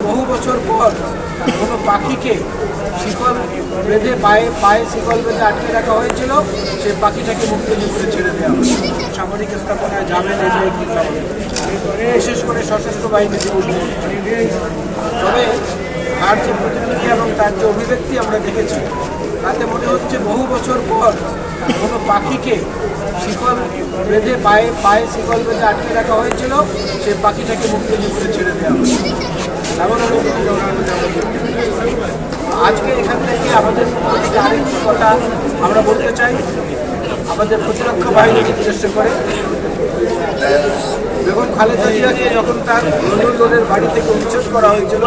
বহু বছর পর কোনো পাখিকে শিকল বেঁধে পায়ে শিকল বেঁধে আটকে রাখা হয়েছিল, সেই পাখিটাকে মুক্ত করে ছেড়ে দেওয়া হয়। সামরিক স্থাপনায় যাবেন এটাই কি বিশেষ করে সশস্ত্র বাহিনীতে উঠবে। তবে তার যে প্রতিনিধি এবং তার যে অভিব্যক্তি আমরা দেখেছি, তাতে মনে হচ্ছে বহু বছর পর কোনো পাখিকে শিকল বেঁধে পায়ে শিকল বেঁধে আটকে রাখা হয়েছিল, সেই পাখিটাকে মুক্ত করে ছেড়ে দেওয়া হয়। এমন আজকে এখান থেকে আমাদের আরেকটি কথা আমরা বলতে চাই, আমাদের প্রতিরক্ষা বাহিনীকে উদ্দেশ্য করে বেগম খালেদা জিয়াকে যখন তার লন্ডন রোডের বাড়ি থেকে উচ্ছেদ করা হয়েছিল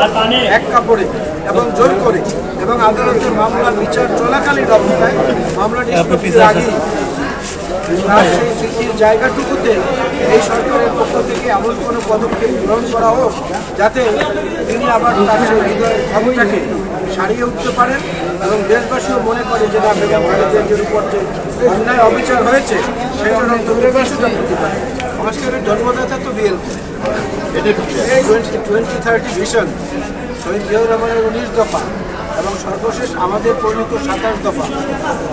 এক কাপড়ে এবং জোর করে, এবং আদালতের মামলার বিচার চলাকালীন অবস্থায় মামলা নিষ্পত্তির আগেই তার সেই স্মৃতির জায়গাটুকুতে এই সরকারের পক্ষ থেকে এমন কোনো পদক্ষেপ গ্রহণ করা হোক যাতে তিনি আবার তার সেই হৃদয়ের ক্ষমতাকে সারিয়ে উঠতে পারেন এবং দেশবাসীও মনে করে যে না, বেগম খালেদা জিয়ার উপর যে অন্যায় অবিচার হয়েছে সেটার অন্তর্ভুক্ত কিছুটা করতে পারে। সংস্কারের জন্মদাতা তো বিএনপি। এই 2030 ভিশন শহীদ জিয়াউর রহমানের 19 দফা এবং সর্বশেষ আমাদের পরিণত 27 দফা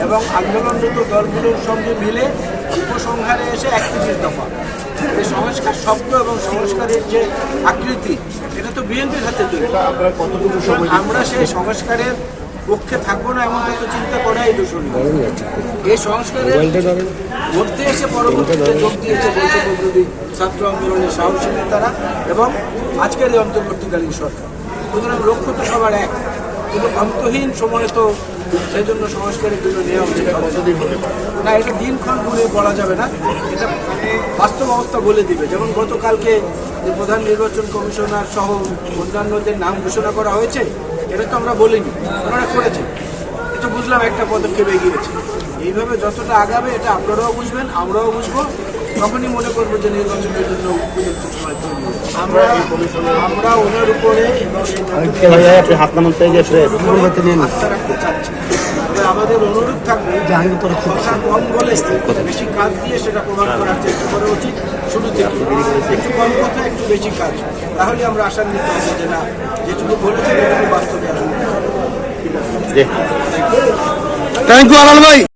এবং আন্দোলনরত দলগুলোর সঙ্গে মিলে উপসংহারে এসে 31 দফা। এই সংস্কার শব্দ এবং সংস্কারের যে আকৃতি, এটা তো বিএনপির হাতে তৈরি। আমরা সেই সংস্কারের পক্ষে থাকবো না এমন তো চিন্তা করাই দূষণীয়। এই সংস্কারের মধ্যে এসে পরবর্তীতে যোগ দিয়েছে বৈষম্যবিরোধী ছাত্র আন্দোলনের সাহসী নেতারা এবং আজকের এই অন্তর্বর্তীকালীন সরকার। সুতরাং লক্ষ্য তো সবার এক, কিন্তু অন্তহীন সময় তো সেই জন্য সংস্কারের জন্য নেওয়া উচিত না। এটা দিনক্ষণ বলে বলা যাবে না, এটা বাস্তব অবস্থা বলে দিবে। যেমন গতকালকে যে প্রধান নির্বাচন কমিশনার সহ অন্যান্যদের নাম ঘোষণা করা হয়েছে, এটা তো আমরা বলিনি, ওনারা করেছেন। এটা বুঝলাম একটা পদক্ষেপ এগিয়েছে। এইভাবে যতটা আগাবে এটা আপনারাও বুঝবেন, আমরাও বুঝবো, তখনই মনে করবো যে নির্বাচনের জন্য উপযুক্ত সময় তৈরি হয়েছে। আমরা ওনার উপরে আস্থা রাখতে চাচ্ছি। তবে আমাদের অনুরোধ থাকবে কথা কম বলে বেশি কাজ দিয়ে সেটা প্রমাণ করার চেষ্টা করা উচিত। শুরু থেকে একটু কম কথা, একটু বেশি কাজ, তাহলে আমরা আশান্বিত হবো যে না, যেটুকু বলেছি সেটুকু বাস্তবে আসবে। থ্যাংক ইউ আলাল ভাই।